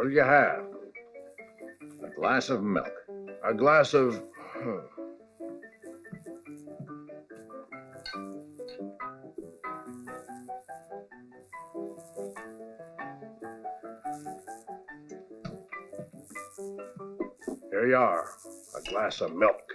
What'll you have? A glass of milk. A glass of... Here you are, a glass of milk.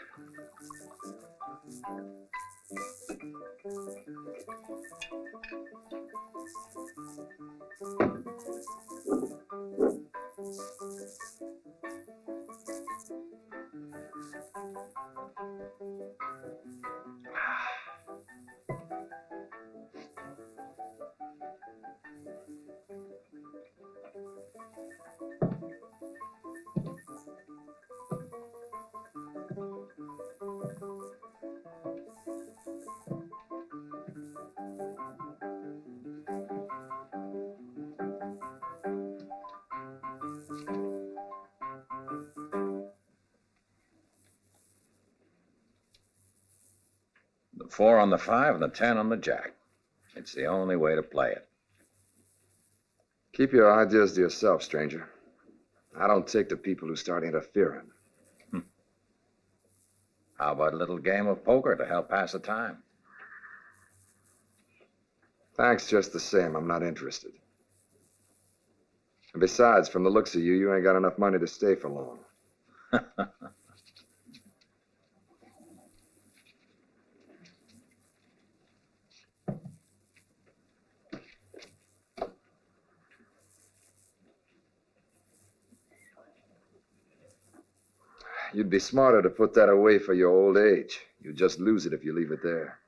The 4 on the 5 and the 10 on the jack. It's the only way to play it. Keep your ideas to yourself, stranger. I don't take to people who start interfering. How about a little game of poker to help pass the time? Thanks just the same. I'm not interested. And besides, from the looks of you, you ain't got enough money to stay for long. You'd be smarter to put that away for your old age. You'd just lose it if you leave it there.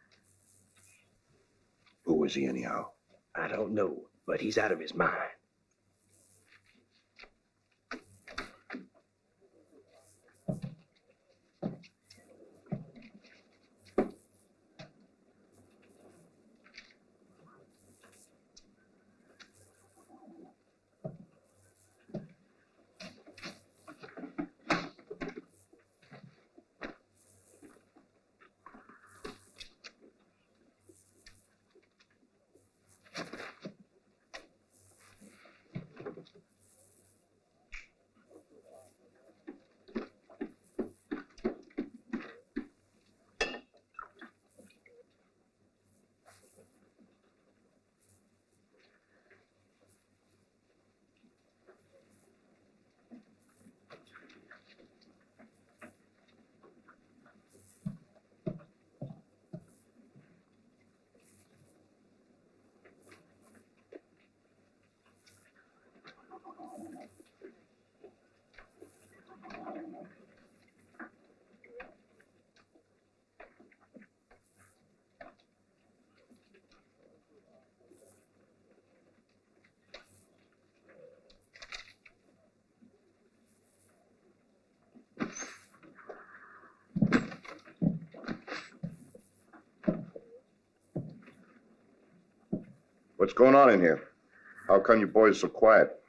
Who is he anyhow? I don't know, but he's out of his mind. What's going on in here? How come you boys so quiet?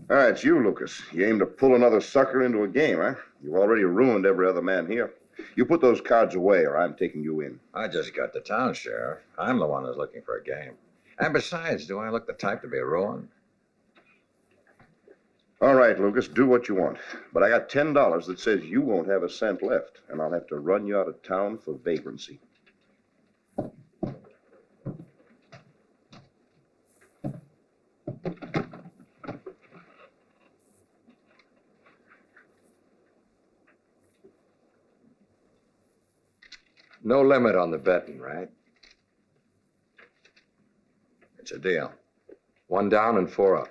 It's you, Lucas. You aim to pull another sucker into a game, huh? You've already ruined every other man here. You put those cards away, or I'm taking you in. I just got to town, Sheriff. I'm the one who's looking for a game. And besides, do I look the type to be ruined? All right, Lucas, do what you want. But I got $10 that says you won't have a cent left, and I'll have to run you out of town for vagrancy. No limit on the betting, right? It's a deal. 1 down and 4 up.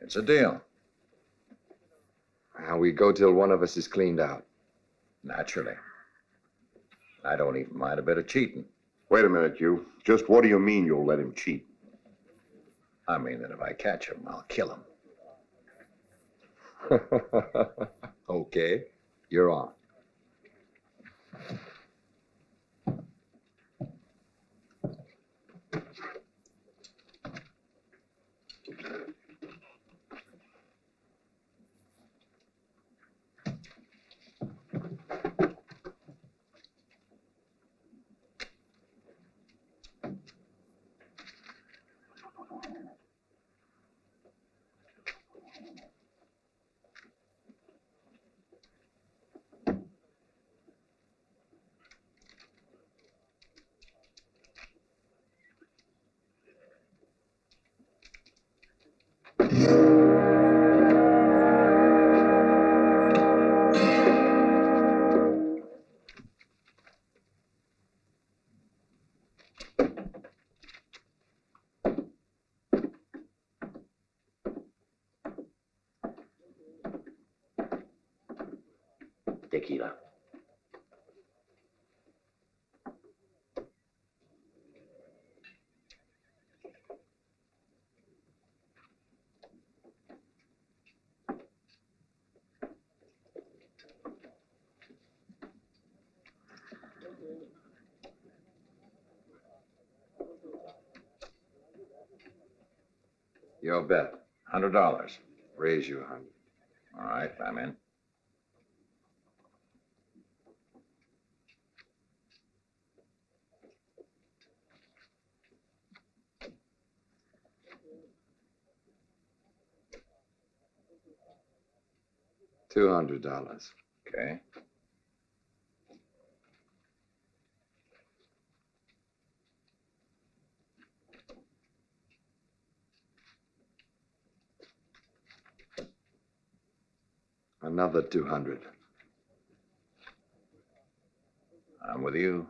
It's a deal. And we go till one of us is cleaned out. Naturally. I don't even mind a bit of cheating. Wait a minute, you. Just what do you mean you'll let him cheat? I mean that if I catch him, I'll kill him. Okay, you're on. Tequila. Your bet. $100. Raise you 100. All right, I'm in. $200. Okay. Another 200. I'm with you.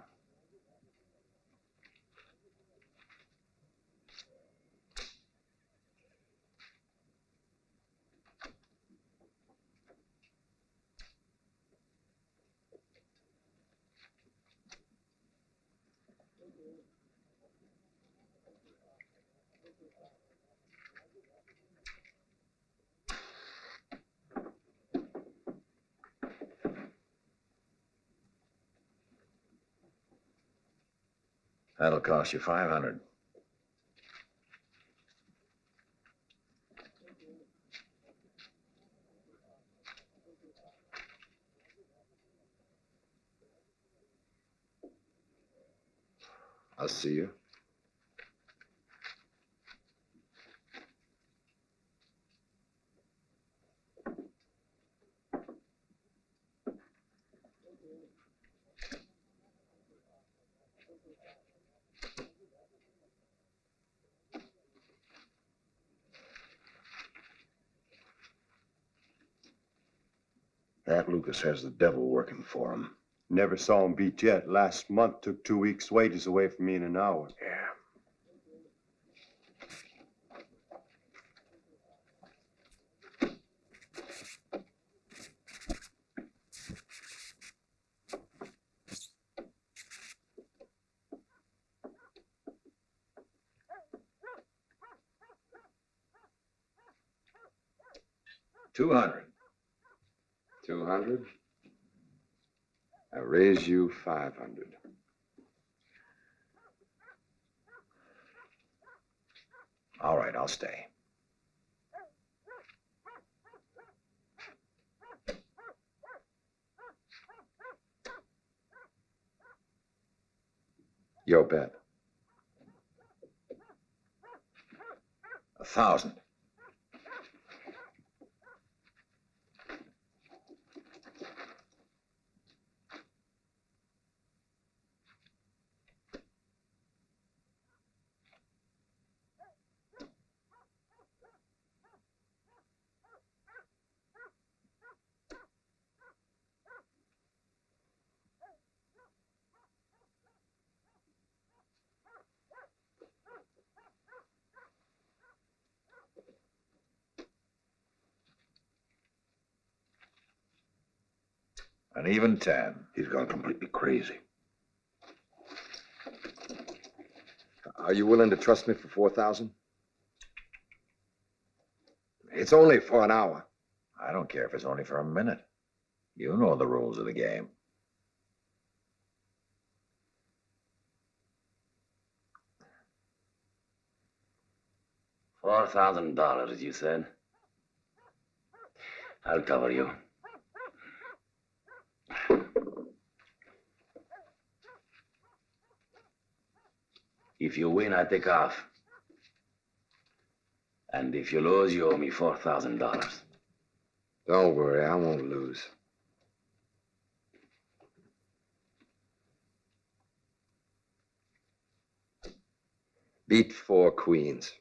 That'll cost you 500. I'll see you. That Lucas has the devil working for him. Never saw him beat yet. Last month took 2 weeks' wages away from me in an hour. Yeah. $200. 200. I raise you 500. All right, I'll stay. Your bet. 1,000. An even 10. He's gone completely crazy. Are you willing to trust me for 4,000? It's only for an hour. I don't care if it's only for a minute. You know the rules of the game. $4,000, you said? I'll cover you. If you win, I take off. And if you lose, you owe me $4,000. Don't worry, I won't lose. Beat 4 queens.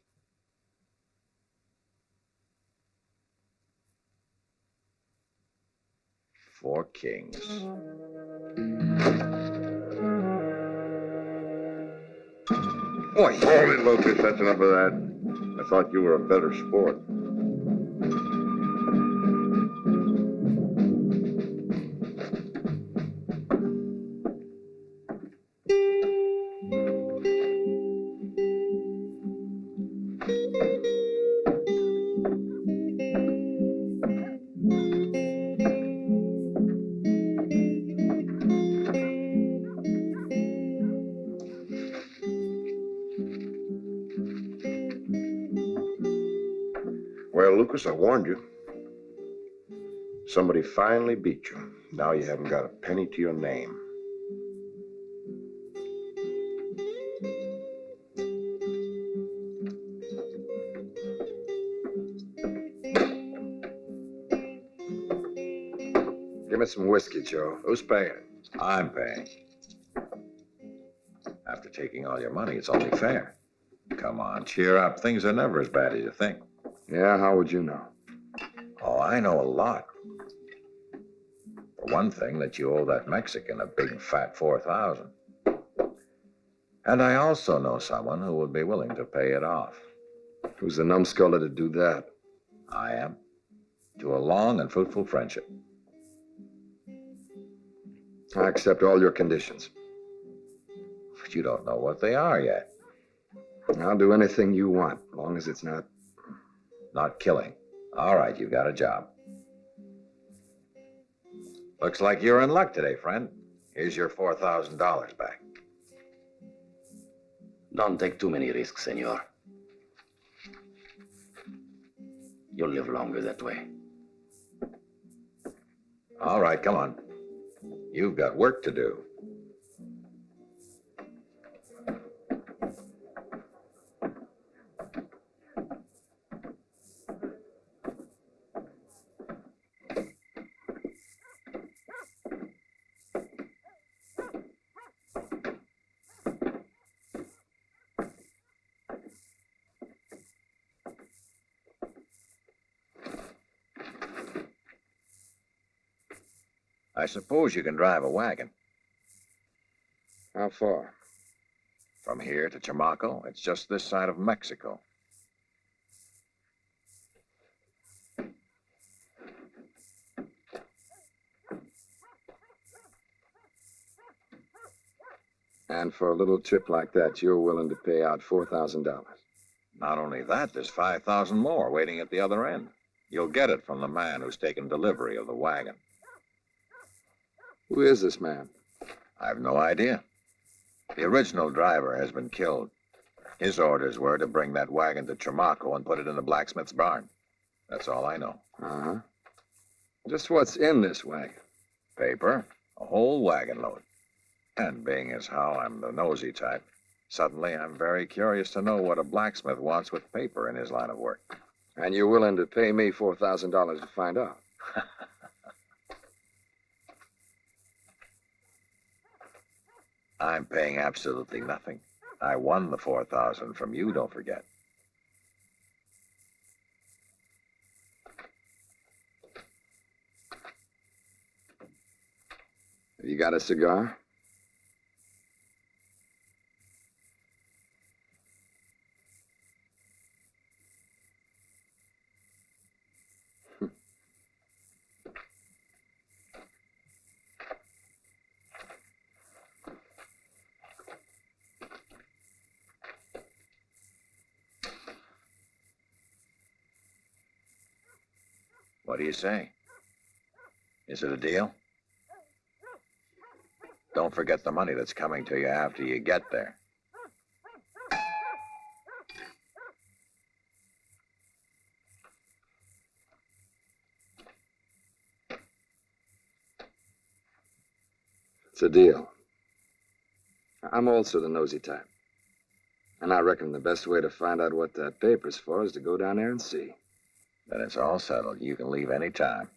4 kings. Boy, Hold it, Lucas. That's enough of that. I thought you were a better sport. Well, Lucas, I warned you. Somebody finally beat you. Now you haven't got a penny to your name. Give me some whiskey, Joe. Who's paying? I'm paying. After taking all your money, it's only fair. Come on, cheer up. Things are never as bad as you think. Yeah, how would you know? Oh, I know a lot. For one thing, that you owe that Mexican a big fat 4,000. And I also know someone who would be willing to pay it off. Who's the numbskull to do that? I am. To a long and fruitful friendship. I accept all your conditions. But you don't know what they are yet. I'll do anything you want, as long as it's not... Not killing. All right, you got a job. Looks like you're in luck today, friend. Here's your $4,000 back. Don't take too many risks, senor. You'll live longer that way. All right, come on. You've got work to do. I suppose you can drive a wagon. How far? From here to Chamaco, it's just this side of Mexico. And for a little trip like that, you're willing to pay out $4,000. Not only that, there's 5,000 more waiting at the other end. You'll get it from the man who's taken delivery of the wagon. Who is this man? I've no idea. The original driver has been killed. His orders were to bring that wagon to Chamaco and put it in the blacksmith's barn. That's all I know. Uh-huh. Just what's in this wagon? Paper, a whole wagon load. And being as how I'm the nosy type, suddenly I'm very curious to know what a blacksmith wants with paper in his line of work. And you're willing to pay me $4,000 to find out? I'm paying absolutely nothing. I won the 4,000 from you, don't forget. Have you got a cigar? What do you say? Is it a deal? Don't forget the money that's coming to you after you get there. It's a deal. I'm also the nosy type. And I reckon the best way to find out what that paper's for is to go down there and see. Then it's all settled. You can leave any time.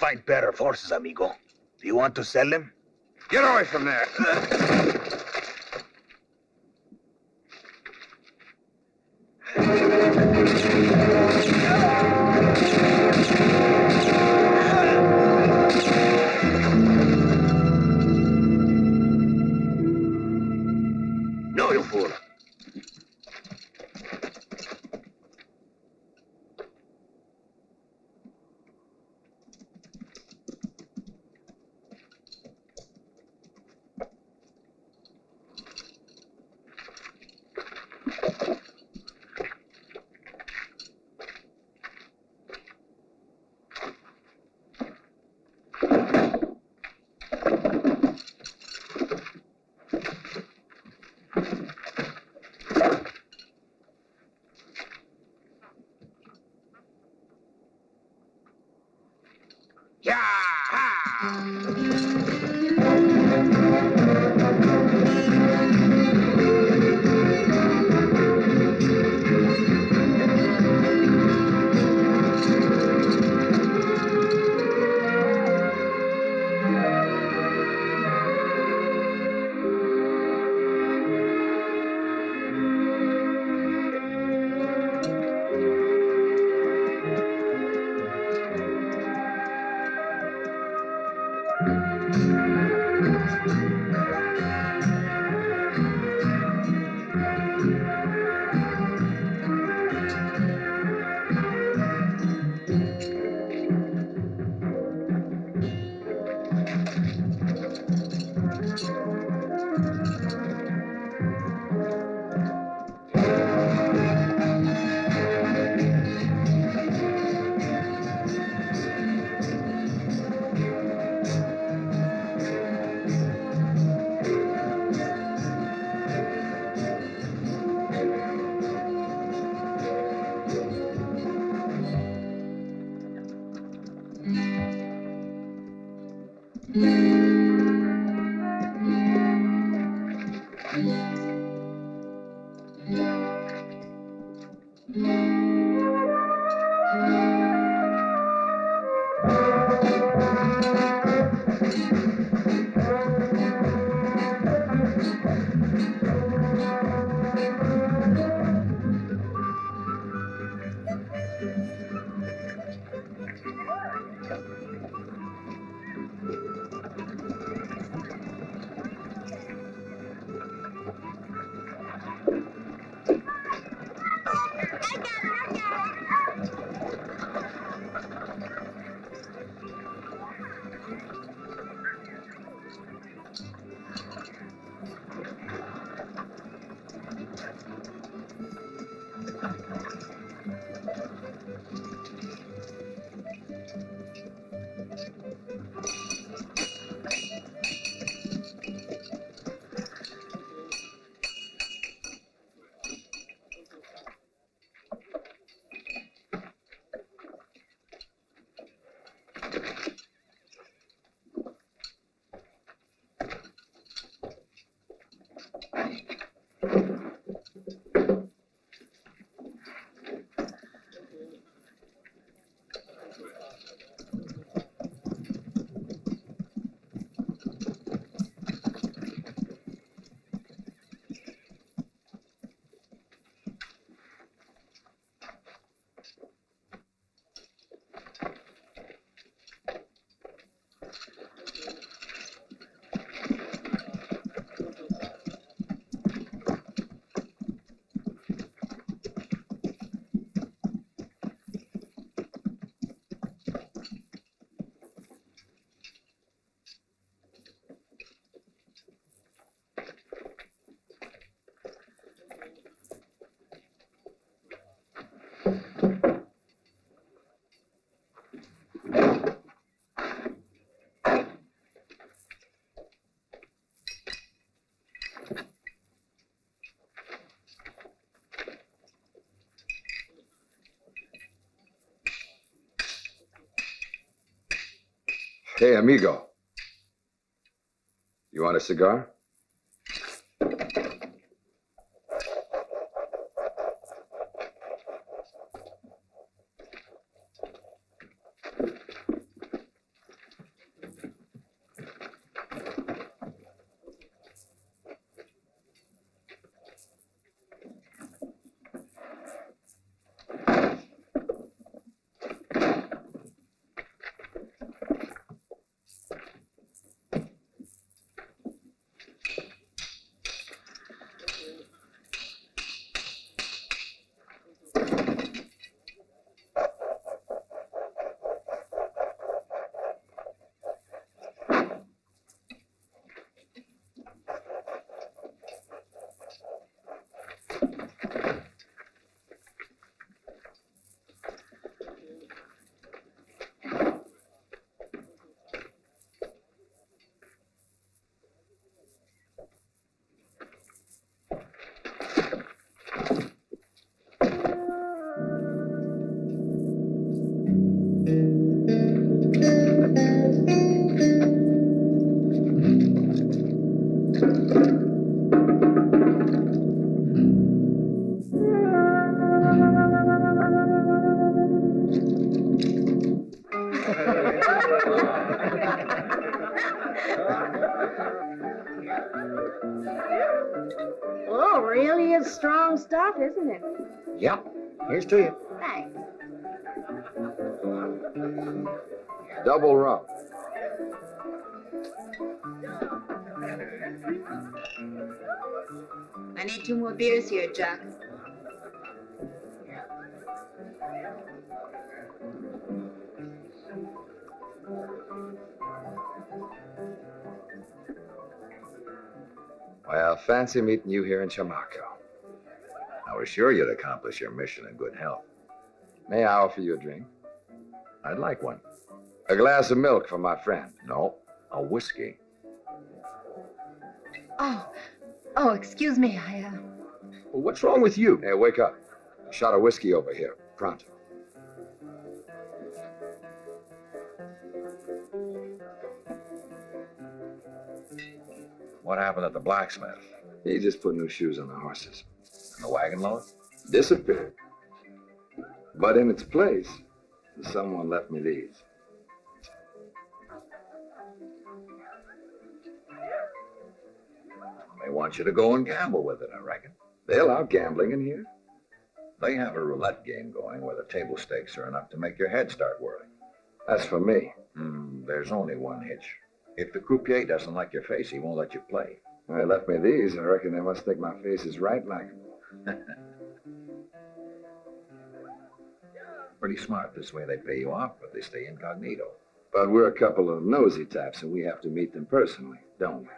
find better horses, amigo. Do you want to sell them? Get away from there. No, you fool. Hey, amigo. You want a cigar? really is strong stuff, isn't it? Yep. Here's to you. Thanks. Double rum. I need 2 more beers here, Jack. Well, fancy meeting you here in Chamaco. I was sure you'd accomplish your mission in good health. May I offer you a drink? I'd like one. A glass of milk for my friend. No, a whiskey. Oh, excuse me. Well, what's wrong with you? Hey, wake up. A shot of whiskey over here. Pronto. What happened at the blacksmith? He just put new shoes on the horses. And the wagon load? Disappeared. But in its place, someone left me these. They want you to go and gamble with it, I reckon. They allow gambling in here? They have a roulette game going where the table stakes are enough to make your head start whirling. That's for me. There's only one hitch. If the croupier doesn't like your face, he won't let you play. They left me these. I reckon they must think my face is right likable. Pretty smart. This way they pay you off, but they stay incognito. But we're a couple of nosy types, and we have to meet them personally, don't we?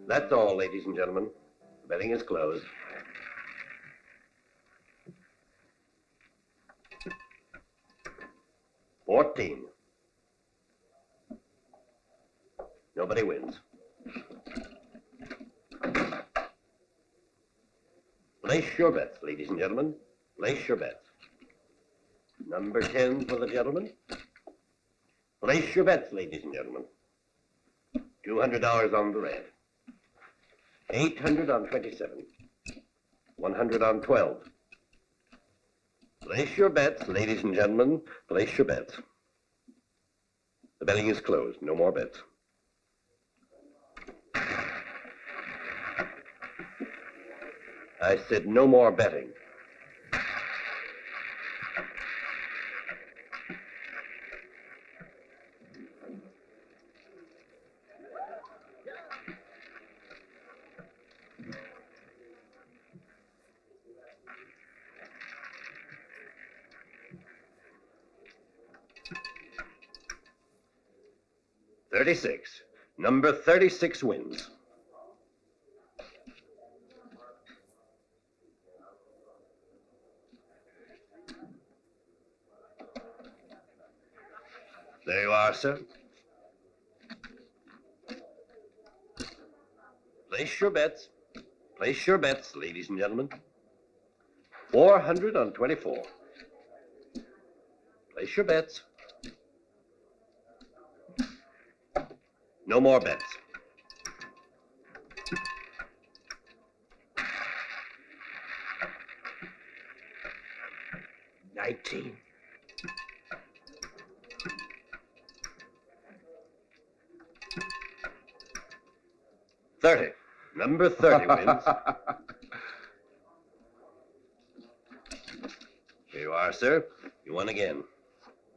That's all, ladies and gentlemen. The betting is closed. $14. Nobody wins. Place your bets, ladies and gentlemen. Place your bets. Number 10 for the gentleman. Place your bets, ladies and gentlemen. $200 on the red. 800 on 27. 100 on 12. Place your bets, ladies and gentlemen. Place your bets. The betting is closed. No more bets. I said no more betting. Number 36 wins. There you are, sir. Place your bets. Place your bets, ladies and gentlemen. 400 on 24. Place your bets. No more bets. $19. $30. Number 30 wins. Here you are, sir. You won again.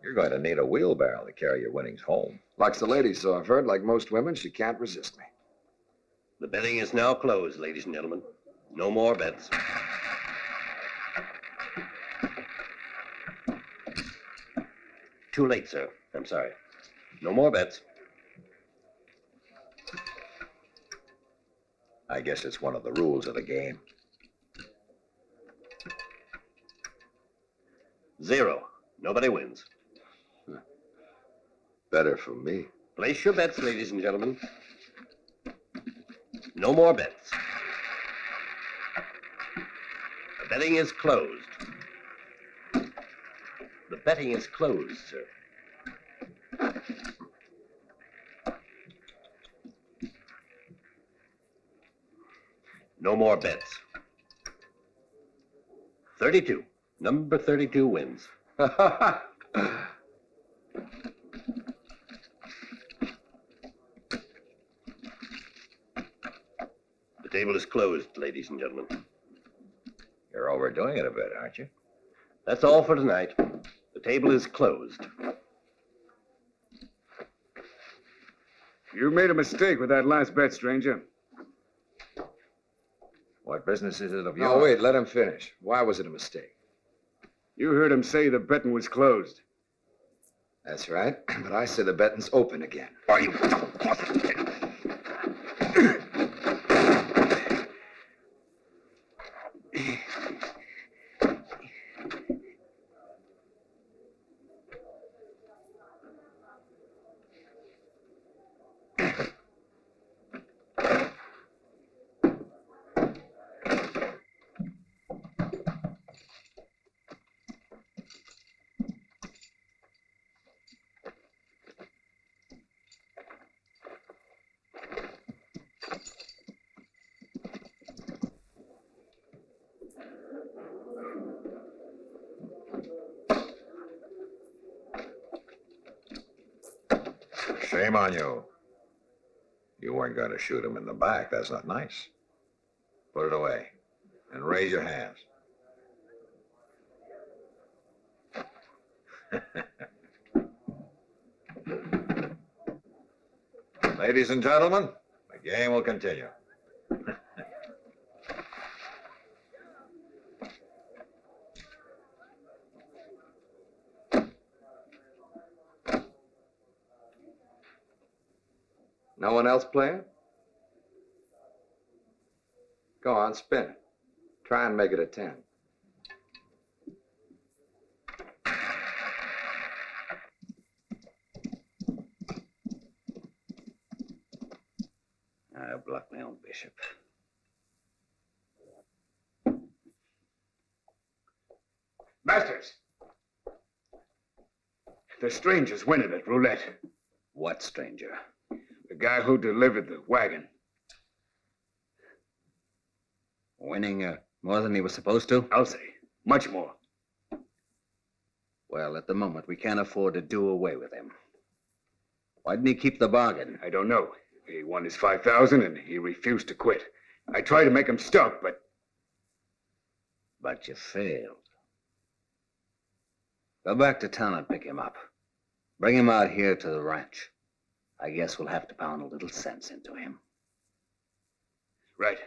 You're going to need a wheelbarrow to carry your winnings home. Likes the lady, so I've heard. Like most women, she can't resist me. The betting is now closed, ladies and gentlemen. No more bets. Too late, sir. I'm sorry. No more bets. I guess it's one of the rules of the game. 0. Nobody wins. Better for me. Place your bets, ladies and gentlemen. No more bets. The betting is closed. The betting is closed, sir. No more bets. 32. Number 32 wins. The The table is closed, ladies and gentlemen. You're overdoing it a bit, aren't you? That's all for tonight. The table is closed. You made a mistake with that last bet, stranger. What business is it of yours? No, wait, let him finish. Why was it a mistake? You heard him say the betting was closed. That's right, but I say the betting's open again. Are you? Shame on you. You weren't going to shoot him in the back. That's not nice. Put it away and raise your hands. Ladies and gentlemen, the game will continue. No one else playing? Go on, spin it. Try and make it a 10. I blocked my own bishop. Masters! The stranger's winning at roulette. What stranger? The guy who delivered the wagon. Winning more than he was supposed to? I'll say. Much more. Well, at the moment, we can't afford to do away with him. Why didn't he keep the bargain? I don't know. He won his 5,000 and he refused to quit. I tried to make him stop, but But you failed. Go back to town and pick him up. Bring him out here to the ranch. I guess we'll have to pound a little sense into him. right.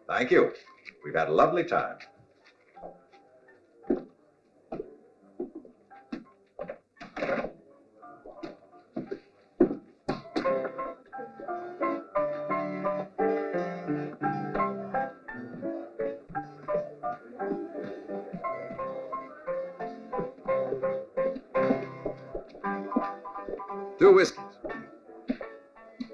Thank you. We've had a lovely time. Two whiskeys.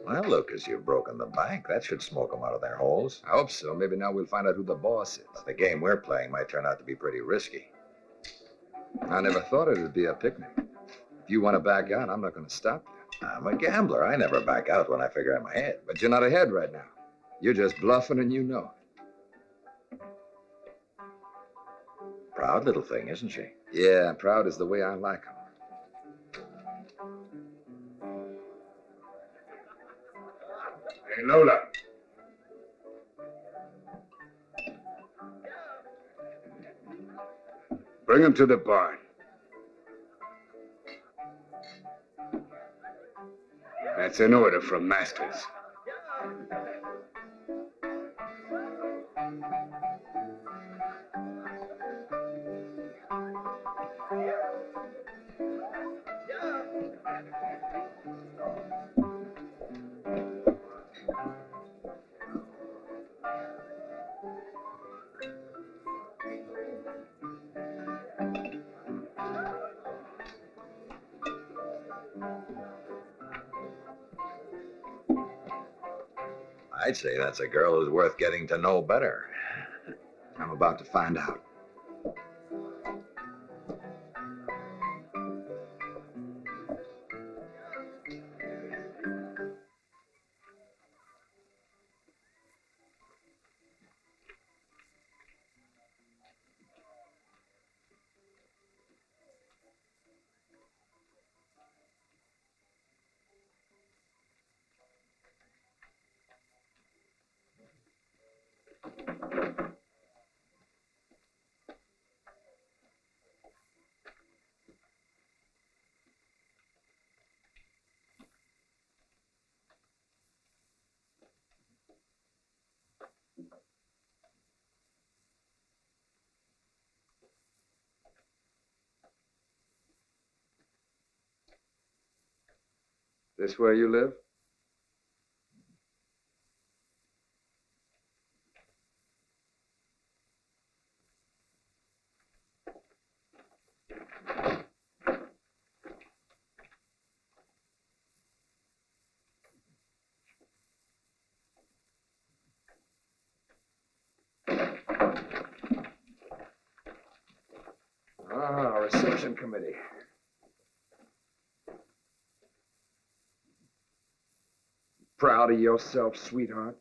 Well, Lucas, you've broken the bank. That should smoke them out of their holes. I hope so. Maybe now we'll find out who the boss is. The game we're playing might turn out to be pretty risky. I never thought it would be a picnic. If you want to back out, I'm not going to stop you. I'm a gambler. I never back out when I figure I'm ahead. But you're not ahead right now. You're just bluffing and you know it. Proud little thing, isn't she? Yeah, proud is the way I like 'em. Hey, Lola. Bring him to the barn. That's an order from Masters. I'd say that's a girl who's worth getting to know better. I'm about to find out. This where you live? Ah, reception committee. Proud of yourself, sweetheart?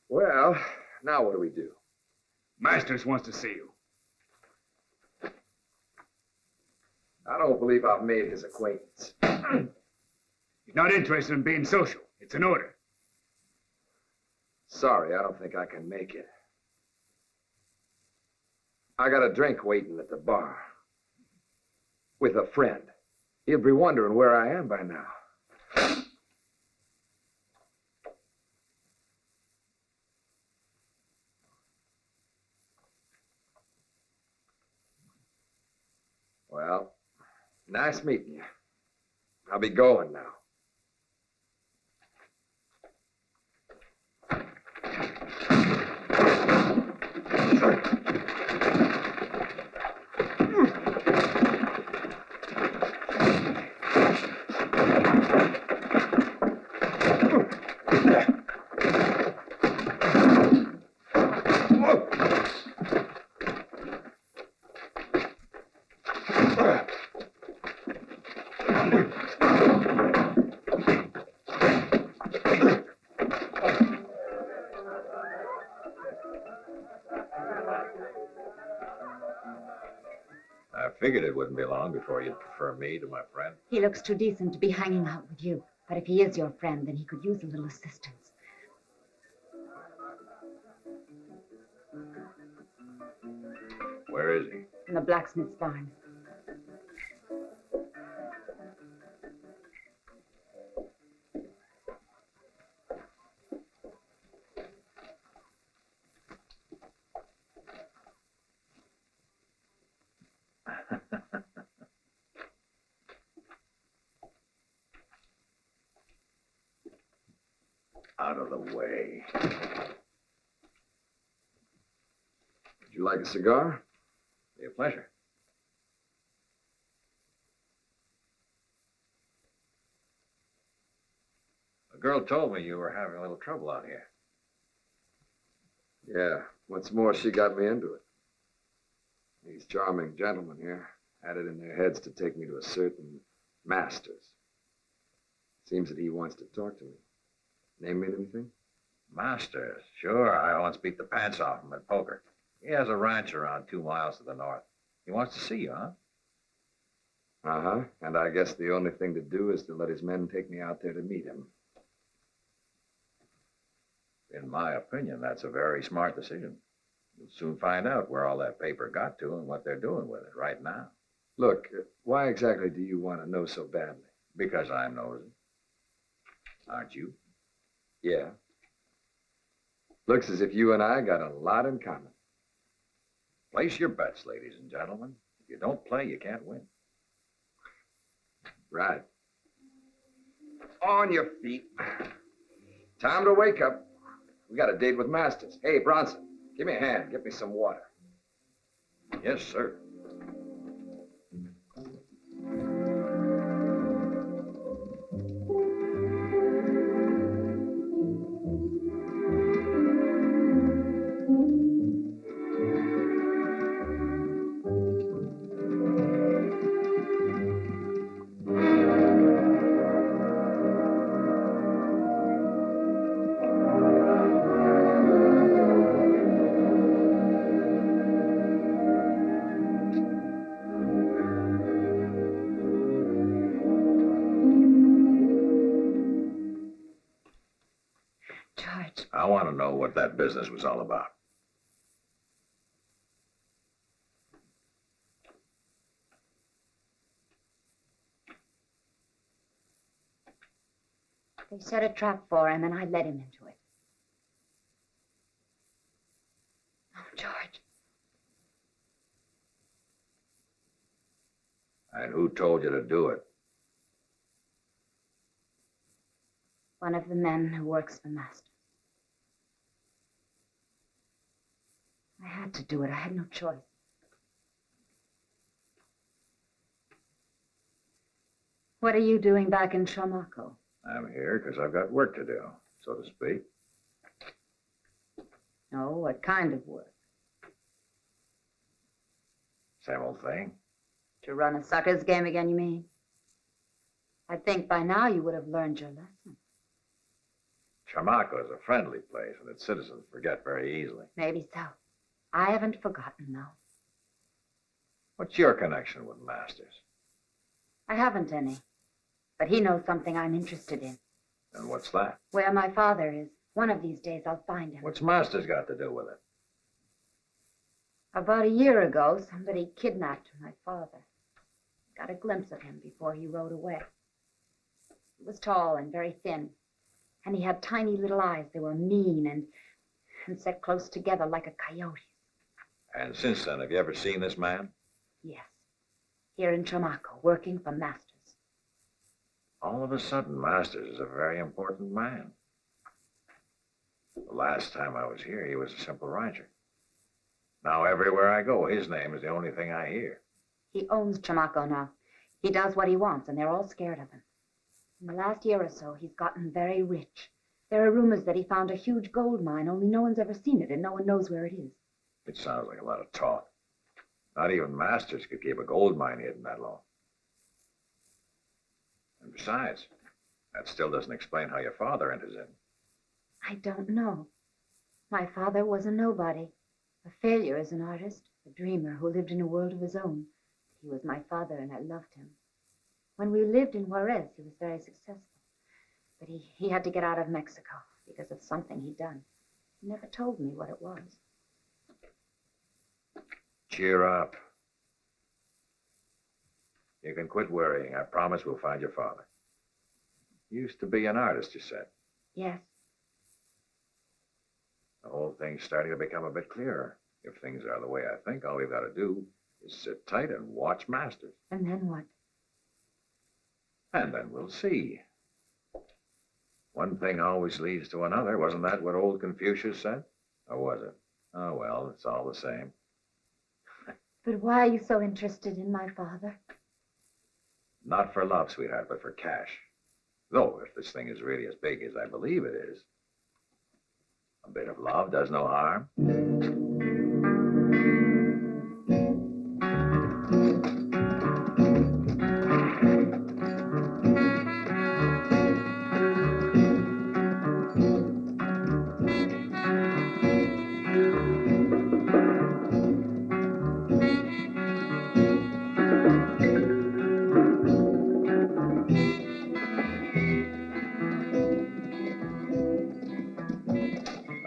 Well, now what do we do? Masters wants to see you. I don't believe I've made his acquaintance. He's not interested in being social. It's an order. Sorry, I don't think I can make it. I got a drink waiting at the bar. With a friend. He'll be wondering where I am by now. Well, nice meeting you. I'll be going now. I figured it wouldn't be long before you'd prefer me to my friend. He looks too decent to be hanging out with you. But if he is your friend, then he could use a little assistance. Where is he? In the blacksmith's barn. Out of the way. Would you like a cigar? Be a pleasure. A girl told me you were having a little trouble out here. Yeah. What's more, she got me into it. These charming gentlemen here had it in their heads to take me to a certain Masters. Seems that he wants to talk to me. Name mean anything? Masters. Sure, I once beat the pants off him at poker. He has a ranch around 2 miles to the north. He wants to see you, huh? Uh-huh. And I guess the only thing to do is to let his men take me out there to meet him. In my opinion, that's a very smart decision. You'll soon find out where all that paper got to and what they're doing with it right now. Look, why exactly do you want to know so badly? Because I'm nosy. Aren't you? Yeah. Looks as if you and I got a lot in common. Place your bets, ladies and gentlemen. If you don't play, you can't win. Right. On your feet. Time to wake up. We got a date with Masters. Hey, Bronson, give me a hand. Get me some water. Yes, sir. I want to know what that business was all about. They set a trap for him, and I led him into it. Oh, George. And who told you to do it? One of the men who works for Master. I had to do it. I had no choice. What are you doing back in Chamaco? I'm here because I've got work to do, so to speak. Oh, what kind of work? Same old thing. To run a sucker's game again, you mean? I think by now you would have learned your lesson. Chamaco is a friendly place, and its citizens forget very easily. Maybe so. I haven't forgotten, though. What's your connection with Masters? I haven't any. But he knows something I'm interested in. And what's that? Where my father is. One of these days I'll find him. What's Masters got to do with it? About a year ago, somebody kidnapped my father. Got a glimpse of him before he rode away. He was tall and very thin. And he had tiny little eyes. They were mean and set close together like a coyote's. And since then, have you ever seen this man? Yes. Here in Chamaco, working for Masters. All of a sudden, Masters is a very important man. The last time I was here, he was a simple rancher. Now, everywhere I go, his name is the only thing I hear. He owns Chamaco now. He does what he wants, and they're all scared of him. In the last year or so, he's gotten very rich. There are rumors that he found a huge gold mine, only no one's ever seen it, and no one knows where it is. It sounds like a lot of talk. Not even Masters could keep a gold mine hidden that long. And besides, that still doesn't explain how your father enters in. I don't know. My father was a nobody, a failure as an artist, a dreamer who lived in a world of his own. He was my father, and I loved him. When we lived in Juarez, he was very successful. But he had to get out of Mexico because of something he'd done. He never told me what it was. Cheer up. You can quit worrying. I promise we'll find your father. You used to be an artist, you said. Yes. The whole thing's starting to become a bit clearer. If things are the way I think, all we've got to do is sit tight and watch Masters. And then what? And then we'll see. One thing always leads to another. Wasn't that what old Confucius said? Or was it? Oh, well, it's all the same. But why are you so interested in my father? Not for love, sweetheart, but for cash. Though, if this thing is really as big as I believe it is, a bit of love does no harm.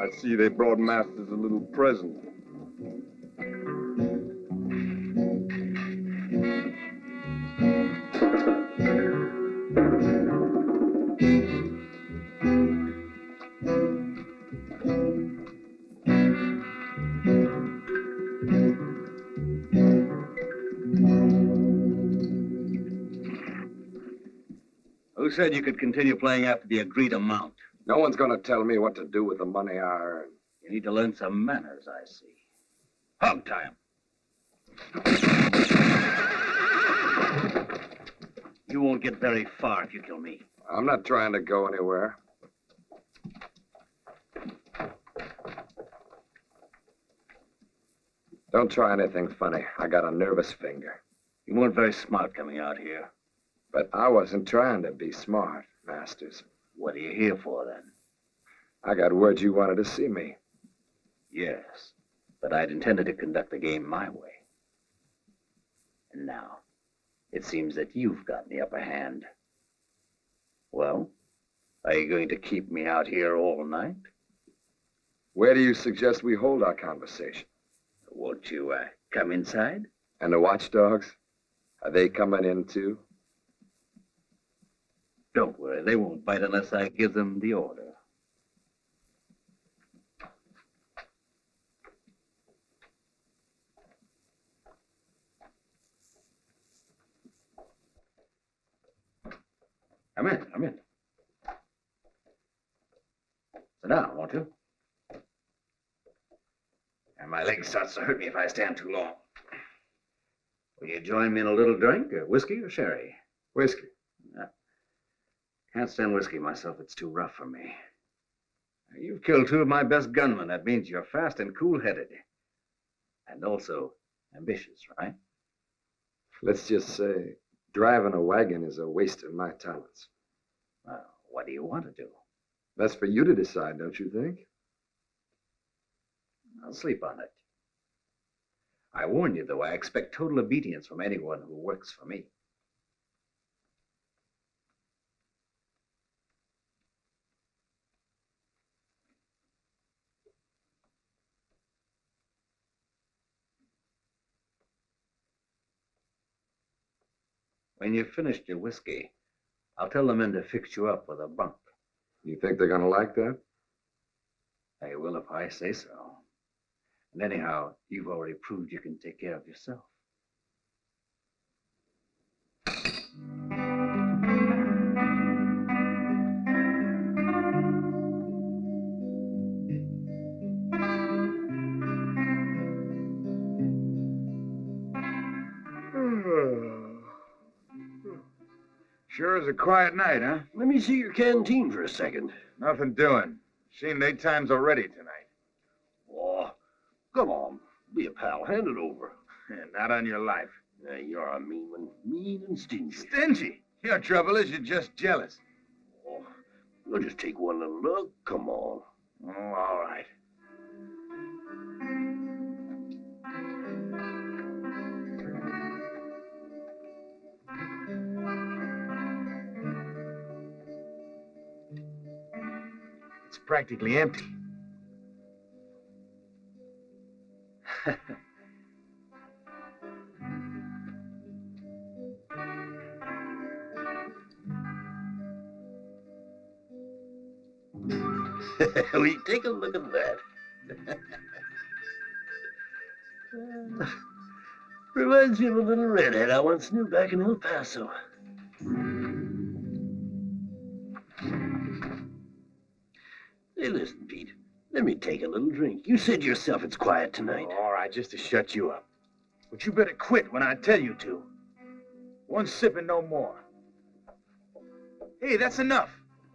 I see they brought Masters a little present. Who said you could continue playing after the agreed amount? No one's going to tell me what to do with the money I earn. You need to learn some manners, I see. Hog time. You won't get very far if you kill me. I'm not trying to go anywhere. Don't try anything funny. I got a nervous finger. You weren't very smart coming out here. But I wasn't trying to be smart, Masters. What are you here for, then? I got word you wanted to see me. Yes, but I'd intended to conduct the game my way. And now, it seems that you've got the upper hand. Well, are you going to keep me out here all night? Where do you suggest we hold our conversation? Won't you come inside? And the watchdogs? Are they coming in too? Don't worry, they won't bite unless I give them the order. Come in, come in. Sit down, won't you? And my leg starts to hurt me if I stand too long. Will you join me in a little drink, or whiskey or sherry? Whiskey. Can't stand whiskey myself. It's too rough for me. You've killed two of my best gunmen. That means you're fast and cool-headed. And also ambitious, right? Let's just say driving a wagon is a waste of my talents. Well, what do you want to do? That's for you to decide, don't you think? I'll sleep on it. I warn you, though, I expect total obedience from anyone who works for me. When you've finished your whiskey, I'll tell the men to fix you up with a bunk. You think they're gonna like that? They will if I say so. And anyhow, you've already proved you can take care of yourself. Sure is a quiet night, huh? Let me see your canteen for a second. Nothing doing. Seen late times already tonight. Oh, come on. Be a pal. Hand it over. Not on your life. You're a mean one. Mean and stingy. Stingy? Your trouble is you're just jealous. Oh, you'll just take one little look. Come on. Oh, all right. It's practically empty. Will you take a look at that? Reminds me of a little redhead I once knew back in El Paso. Hey, listen, Pete. Let me take a little drink. You said yourself it's quiet tonight. All right, just to shut you up. But you better quit when I tell you to. One sip and no more. Hey, that's enough.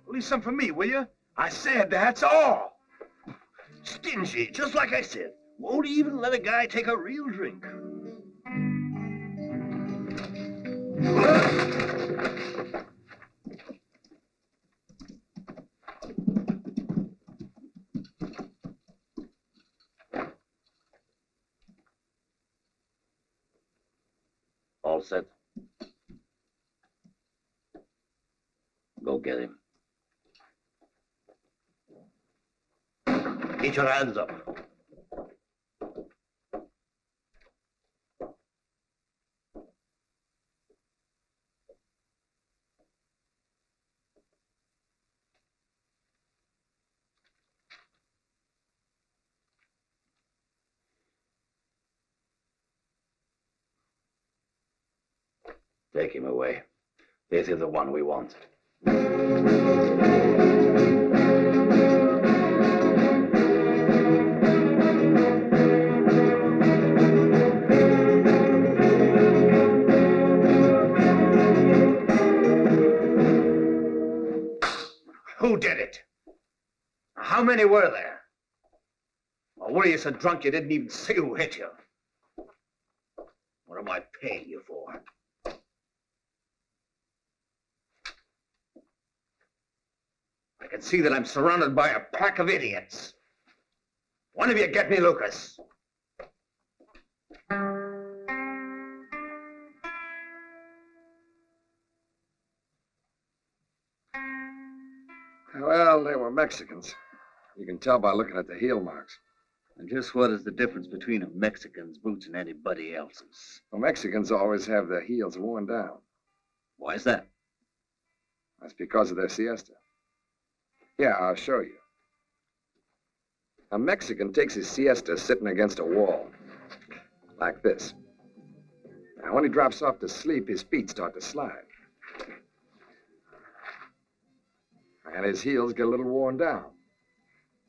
Leave some for me, will you? I said that's all. Stingy, just like I said. Won't even let a guy take a real drink. All set? Go get him. Get your hands up. Take him away. This is the one we want. Who did it? How many were there? Or were you so drunk you didn't even see who hit you? What am I paying you for? I can see that I'm surrounded by a pack of idiots. One of you get me Lucas. Well, they were Mexicans. You can tell by looking at the heel marks. And just what is the difference between a Mexican's boots and anybody else's? Well, Mexicans always have their heels worn down. Why is that? That's because of their siesta. Yeah, I'll show you. A Mexican takes his siesta sitting against a wall, like this. Now, when he drops off to sleep, his feet start to slide. And his heels get a little worn down.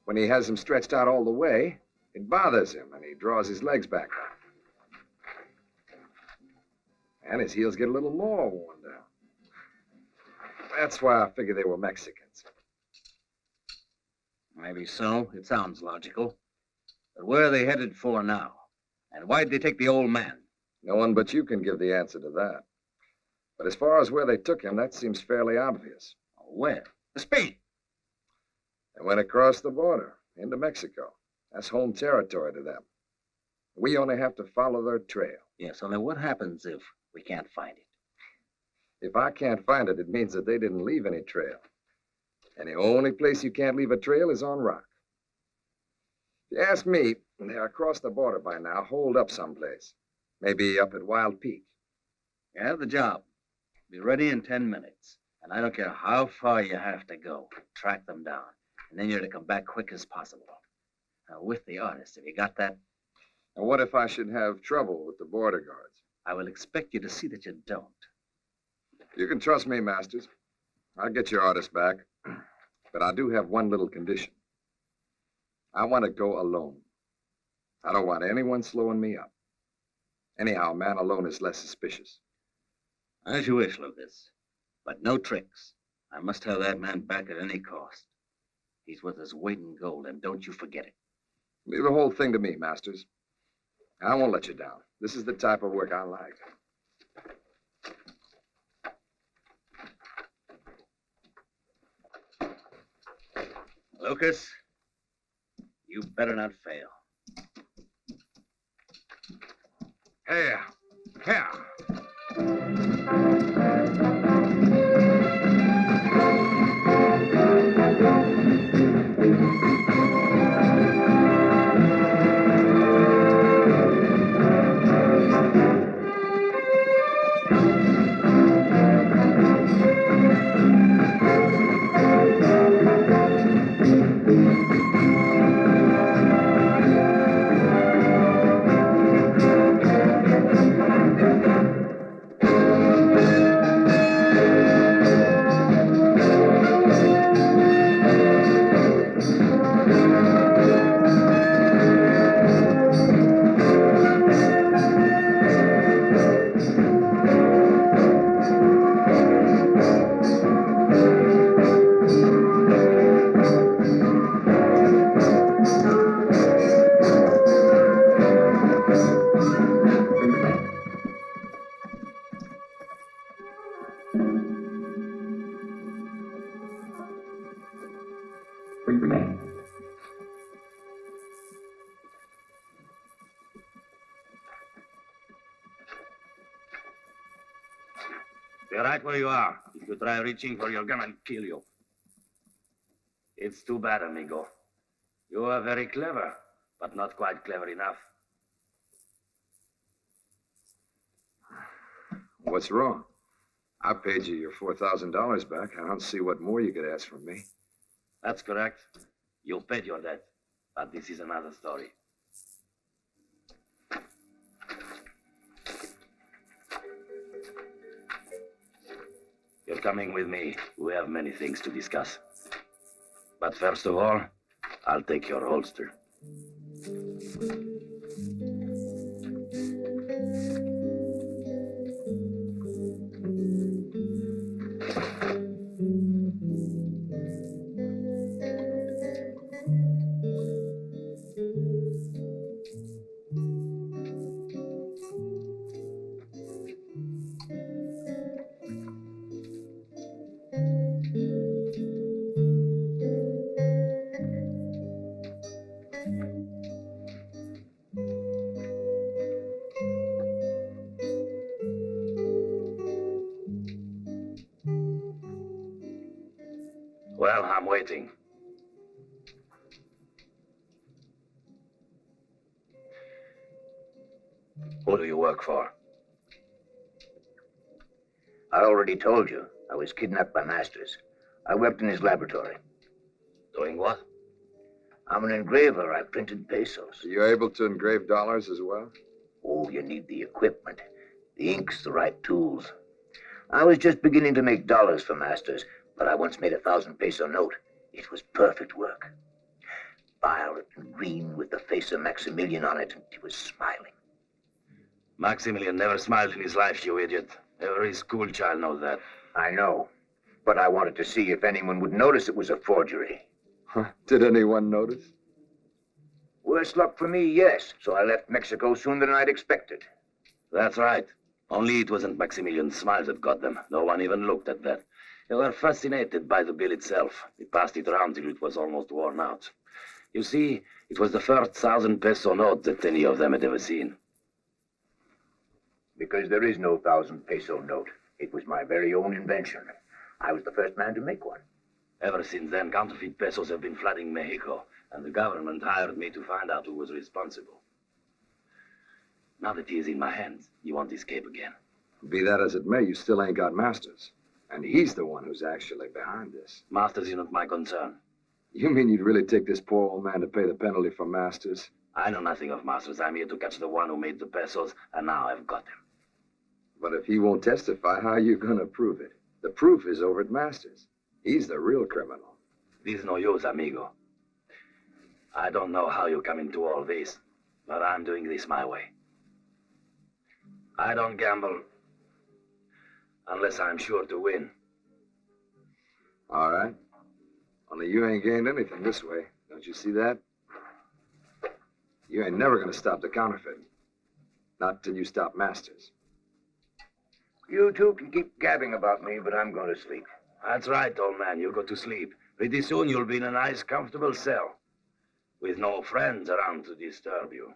When he has them stretched out all the way, it bothers him, and he draws his legs back up. And his heels get a little more worn down. That's why I figured they were Mexicans. Maybe so. It sounds logical. But where are they headed for now? And why'd they take the old man? No one but you can give the answer to that. But as far as where they took him, that seems fairly obvious. Where? Spain. They went across the border into Mexico. That's home territory to them. We only have to follow their trail. Yes, only what happens if we can't find it? If I can't find it, it means that they didn't leave any trail. And the only place you can't leave a trail is on rock. If you ask me, they're across the border by now, holed up someplace. Maybe up at Wild Peak. You have the job. Be ready in 10 minutes. And I don't care how far you have to go. Track them down. And then you're to come back quick as possible. Now, with the artist, have you got that? And what if I should have trouble with the border guards? I will expect you to see that you don't. You can trust me, Masters. I'll get your artist back. But I do have one little condition. I want to go alone. I don't want anyone slowing me up. Anyhow, a man alone is less suspicious. As you wish, Lucas. But no tricks. I must have that man back at any cost. He's worth his weight in gold, and don't you forget it. Leave the whole thing to me, Masters. I won't let you down. This is the type of work I like. Lucas, you better not fail. Here. Here. Be right where you are. If you try reaching for your gun, I'll kill you. It's too bad, amigo. You are very clever, but not quite clever enough. What's wrong? I paid you your $4,000 back. I don't see what more you could ask from me. That's correct. You paid your debt, but this is another story. You're coming with me. We have many things to discuss. But first of all, I'll take your holster. Well, I'm waiting. work for? I already told you. I was kidnapped by Masters. I worked in his laboratory. Doing what? I'm an engraver. I printed pesos. Are you able to engrave dollars as well? Oh, you need the equipment, the inks, the right tools. I was just beginning to make dollars for Masters, but I once made a 1,000-peso note. It was perfect work. Violet and green with the face of Maximilian on it, and he was smiling. Maximilian never smiled in his life, you idiot. Every school child knows that. I know, but I wanted to see if anyone would notice it was a forgery. Did anyone notice? Worse luck for me, yes. So I left Mexico sooner than I'd expected. That's right. Only it wasn't Maximilian's smile that got them. No one even looked at that. They were fascinated by the bill itself. They passed it around till it was almost worn out. You see, it was the first 1,000-peso note that any of them had ever seen. Because there is no 1,000-peso note. It was my very own invention. I was the first man to make one. Ever since then, counterfeit pesos have been flooding Mexico, and the government hired me to find out who was responsible. Now that he is in my hands, he won't escape again. Be that as it may, you still ain't got Masters. And he's the one who's actually behind this. Masters is not my concern. You mean you'd really take this poor old man to pay the penalty for Masters? I know nothing of Masters. I'm here to catch the one who made the pesos, and now I've got him. But if he won't testify, how are you gonna prove it? The proof is over at Masters. He's the real criminal. This is no use, amigo. I don't know how you come into all this, but I'm doing this my way. I don't gamble unless I'm sure to win. All right. Only you ain't gained anything this way. Don't you see that? You ain't never gonna stop the counterfeiting. Not till you stop Masters. You two can keep gabbing about me, but I'm going to sleep. That's right, old man. You go to sleep. Pretty soon you'll be in a nice, comfortable cell with no friends around to disturb you.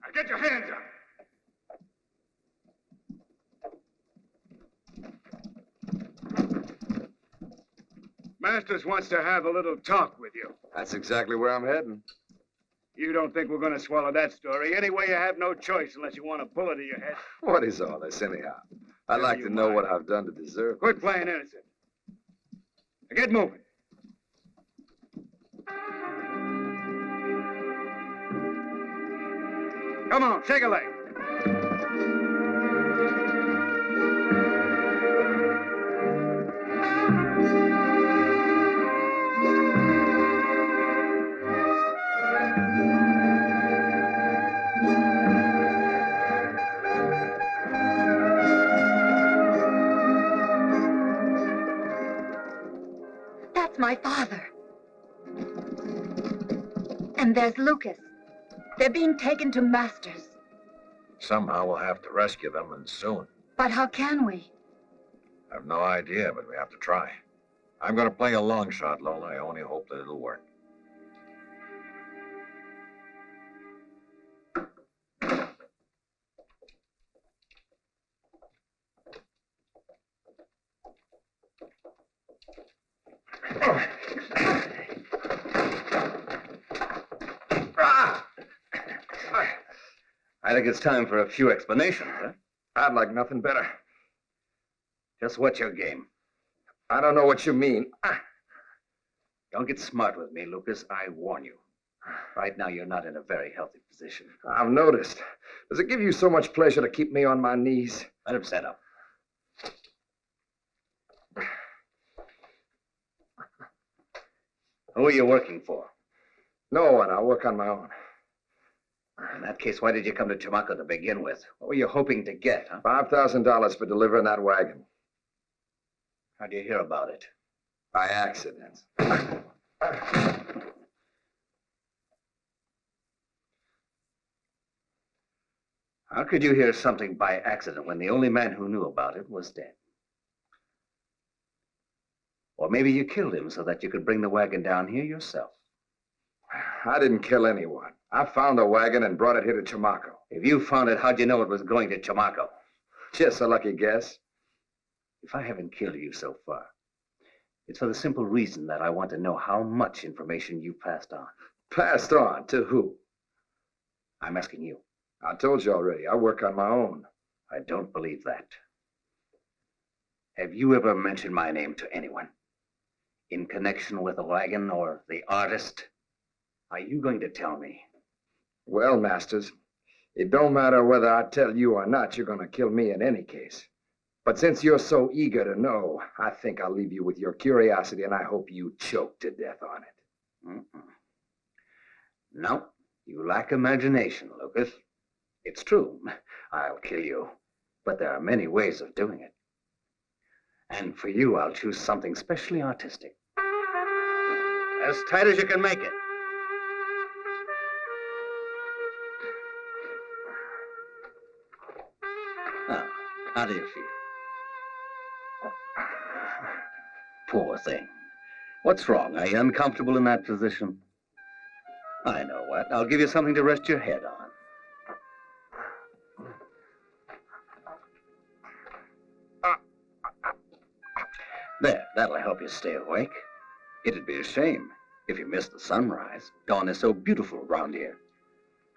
Now get your hands up. Masters wants to have a little talk with you. That's exactly where I'm heading. You don't think we're going to swallow that story? Anyway, you have no choice unless you want a bullet to your head. What is all this, anyhow? I'd like to know what I've done to deserve it. Quit playing innocent. Now get moving. Come on, shake a leg. That's my father. And there's Lucas. They're being taken to Masters. Somehow we'll have to rescue them, and soon. But how can we? I have no idea, but we have to try. I'm going to play a long shot, Lola. I only hope that it'll work. I think it's time for a few explanations, huh? I'd like nothing better. Just what's your game? I don't know what you mean. Don't get smart with me, Lucas. I warn you. Right now, you're not in a very healthy position. I've noticed. Does it give you so much pleasure to keep me on my knees? Let him set up. Who are you working for? No one. I work on my own. In that case, why did you come to Chamako to begin with? What were you hoping to get, huh? $5,000 for delivering that wagon. How'd you hear about it? By accident. How could you hear something by accident when the only man who knew about it was dead? Or maybe you killed him so that you could bring the wagon down here yourself. I didn't kill anyone. I found the wagon and brought it here to Chamaco. If you found it, how'd you know it was going to Chamako? Just a lucky guess. If I haven't killed you so far, it's for the simple reason that I want to know how much information you passed on. Passed on? To who? I'm asking you. I told you already. I work on my own. I don't believe that. Have you ever mentioned my name to anyone? In connection with the wagon or the artist? Are you going to tell me? Well, Masters, it don't matter whether I tell you or not, you're going to kill me in any case. But since you're so eager to know, I think I'll leave you with your curiosity, and I hope you choke to death on it. No, you lack imagination, Lucas. It's true, I'll kill you, but there are many ways of doing it. And for you, I'll choose something specially artistic. As tight as you can make it. Now, how do you feel? Poor thing. What's wrong? Are you uncomfortable in that position? I know what. I'll give you something to rest your head on. There, that'll help you stay awake. It'd be a shame if you missed the sunrise. Dawn is so beautiful around here.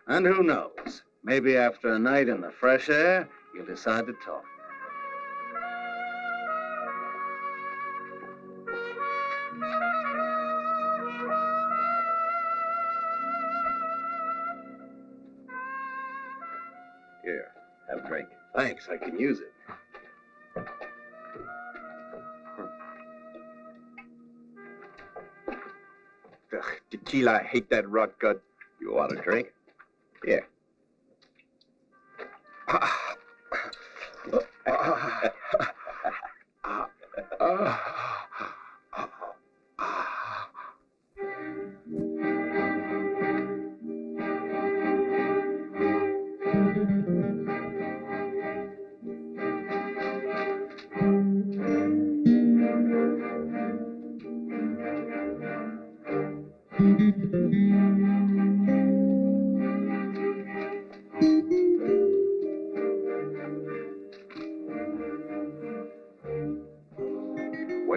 And who knows? Maybe after a night in the fresh air, you'll decide to talk. Here, have a drink. Thanks, I can use it. Ugh, tequila, I hate that rot gut. You want a drink? Here.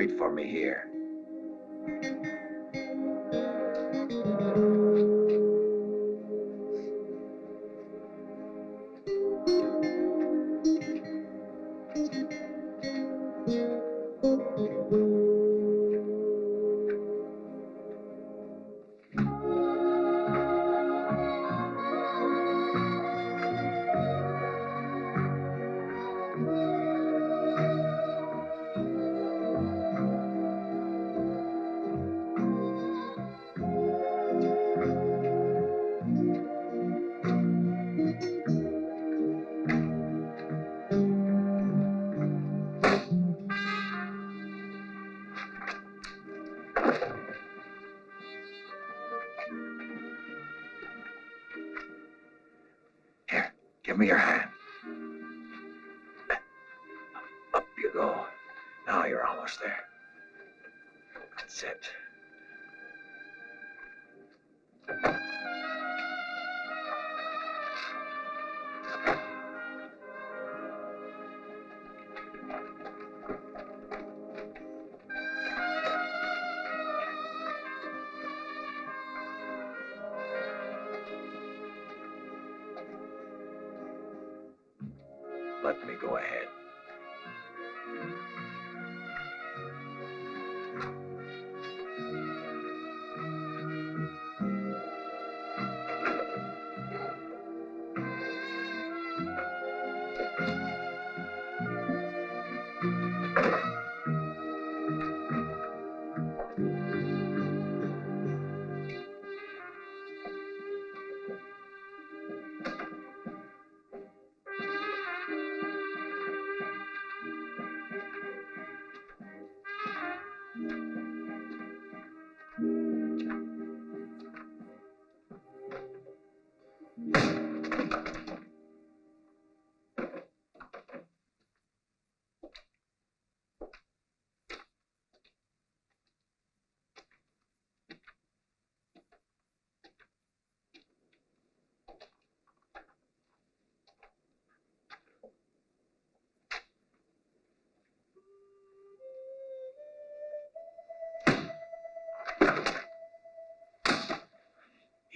wait for me here. Give me your hand. Up you go. Now you're almost there. That's it. Let me go ahead.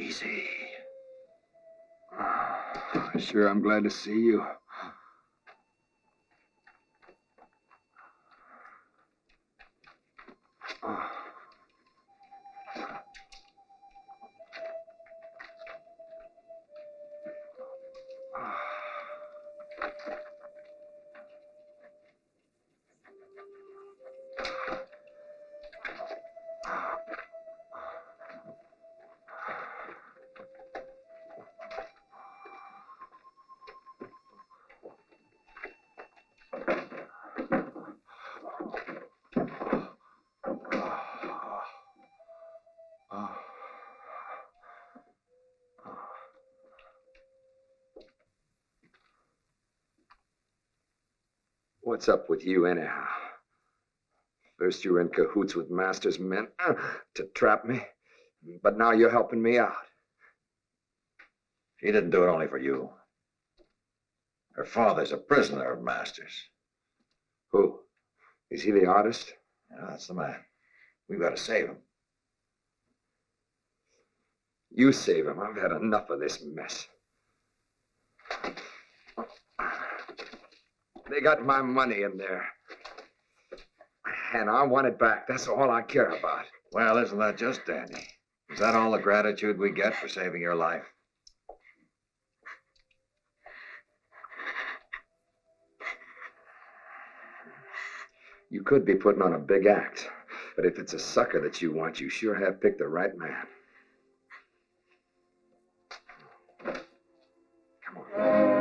Easy. Sure, I'm glad to see you. What's up with you, anyhow? First you were in cahoots with Master's men to trap me, but now you're helping me out. She didn't do it only for you. Her father's a prisoner of Master's. Who? Is he the artist? Yeah, that's the man. We've got to save him. You save him. I've had enough of this mess. They got my money in there. And I want it back. That's all I care about. Well, isn't that just dandy? Is that all the gratitude we get for saving your life? You could be putting on a big act. But if it's a sucker that you want, you sure have picked the right man. Come on.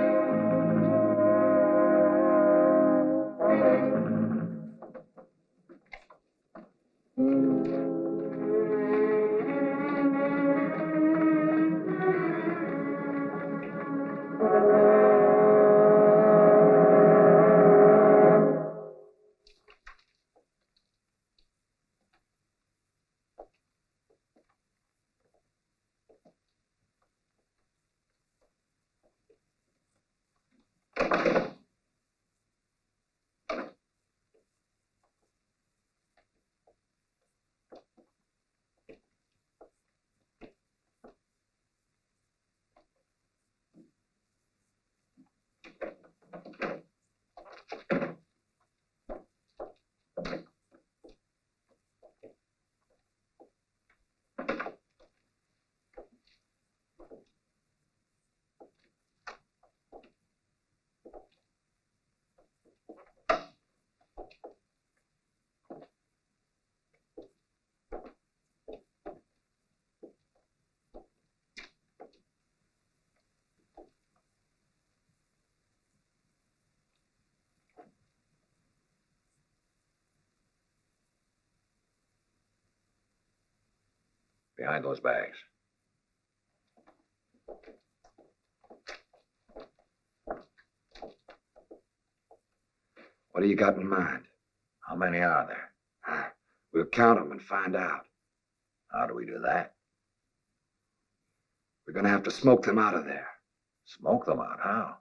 Behind those bags. What do you got in mind? How many are there? We'll count them and find out. How do we do that? We're gonna have to smoke them out of there. Smoke them out? How?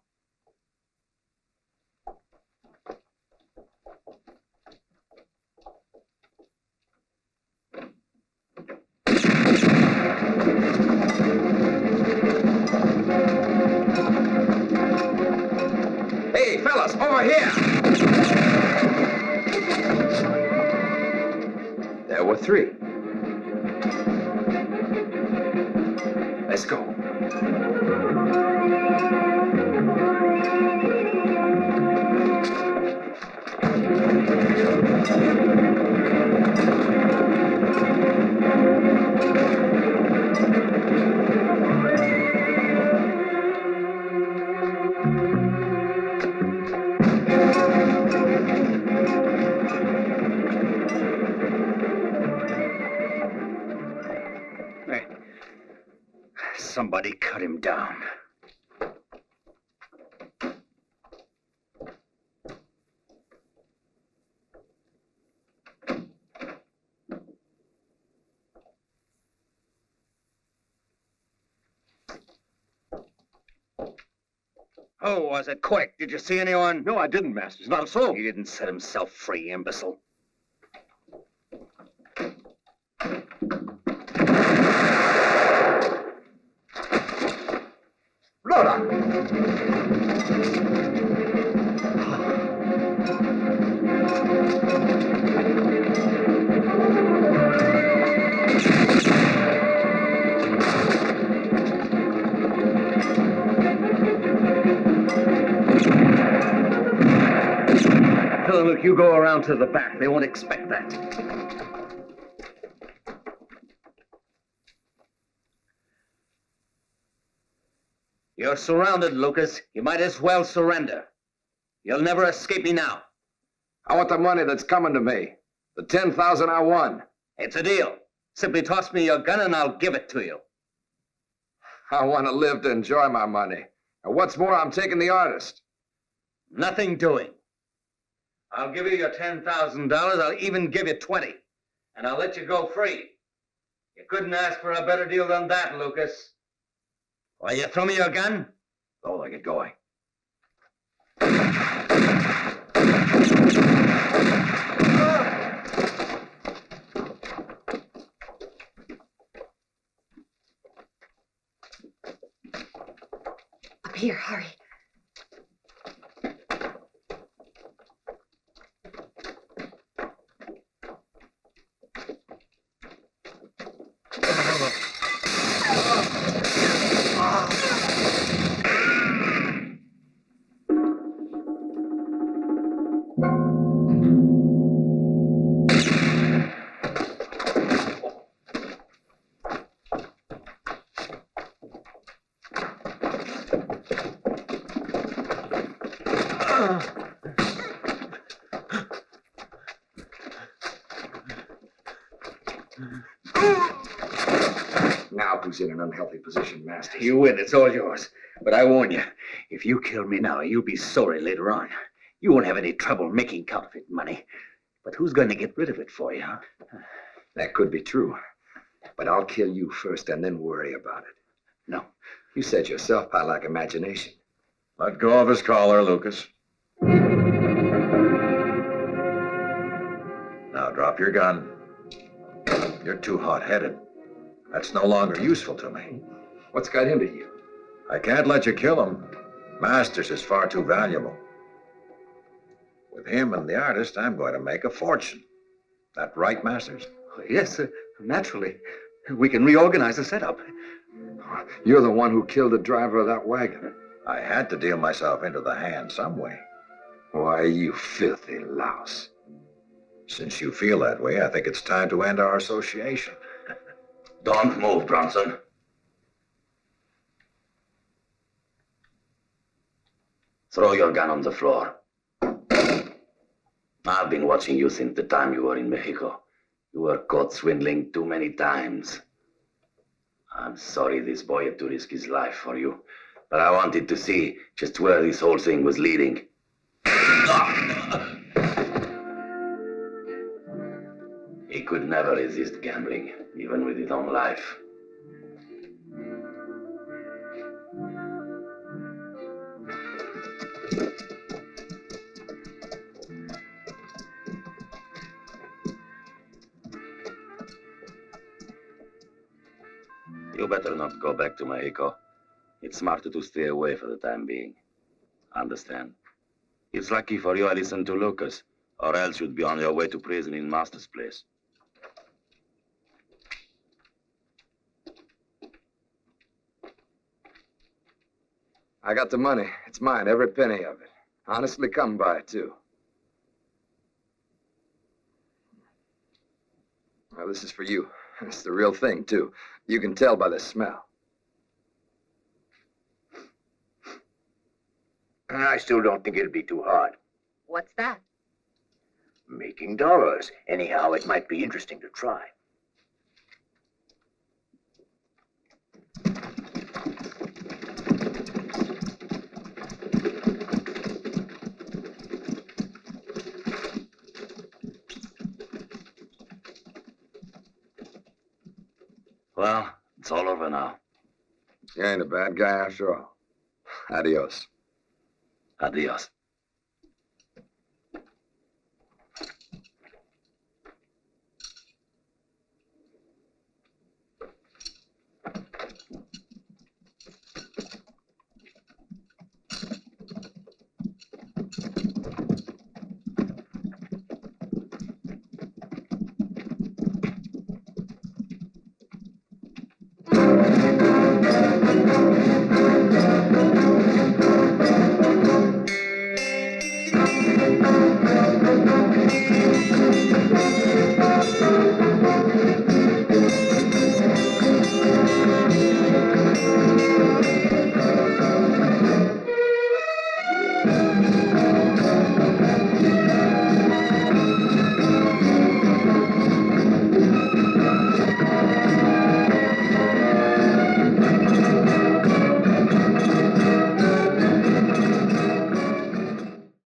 Hey, fellas, over here! There were 3. Let's go. Somebody cut him down. Who was it? Quick, did you see anyone? No, I didn't, Masters. Not a soul. He didn't set himself free, imbecile. Look, you go around to the back. They won't expect that. You're surrounded, Lucas. You might as well surrender. You'll never escape me now. I want the money that's coming to me. The 10,000 I won. It's a deal. Simply toss me your gun and I'll give it to you. I want to live to enjoy my money. And what's more, I'm taking the artist. Nothing doing. I'll give you your $10,000. I'll even give you 20. And I'll let you go free. You couldn't ask for a better deal than that, Lucas. Will you throw me your gun? Oh, they get going. Up here, hurry. Now who's in an unhealthy position, Masters? You win. It's all yours. But I warn you, if you kill me now, you'll be sorry later on. You won't have any trouble making counterfeit money. But who's going to get rid of it for you, huh? That could be true. But I'll kill you first and then worry about it. No. You said yourself I lack imagination. Let go of his collar, Lucas. Now drop your gun. You're too hot-headed. That's no longer useful to me. What's got into you? I can't let you kill him. Masters is far too valuable. With him and the artist, I'm going to make a fortune. That right, Masters? Yes, naturally. We can reorganize the setup. You're the one who killed the driver of that wagon. I had to deal myself into the hand some way. Why, you filthy louse. Since you feel that way, I think it's time to end our association. Don't move, Bronson. Throw your gun on the floor. I've been watching you since the time you were in Mexico. You were caught swindling too many times. I'm sorry this boy had to risk his life for you, but I wanted to see just where this whole thing was leading. He could never resist gambling, even with his own life. You better not go back to Mexico. It's smarter to stay away for the time being. Understand? It's lucky for you I listened to Lucas, or else you'd be on your way to prison in Master's place. I got the money. It's mine, every penny of it. Honestly come by, too. Well, this is for you. It's the real thing, too. You can tell by the smell. I still don't think it'll be too hard. What's that? Making dollars. Anyhow, it might be interesting to try. Well, it's all over now. You ain't a bad guy after all. Adios. Adios.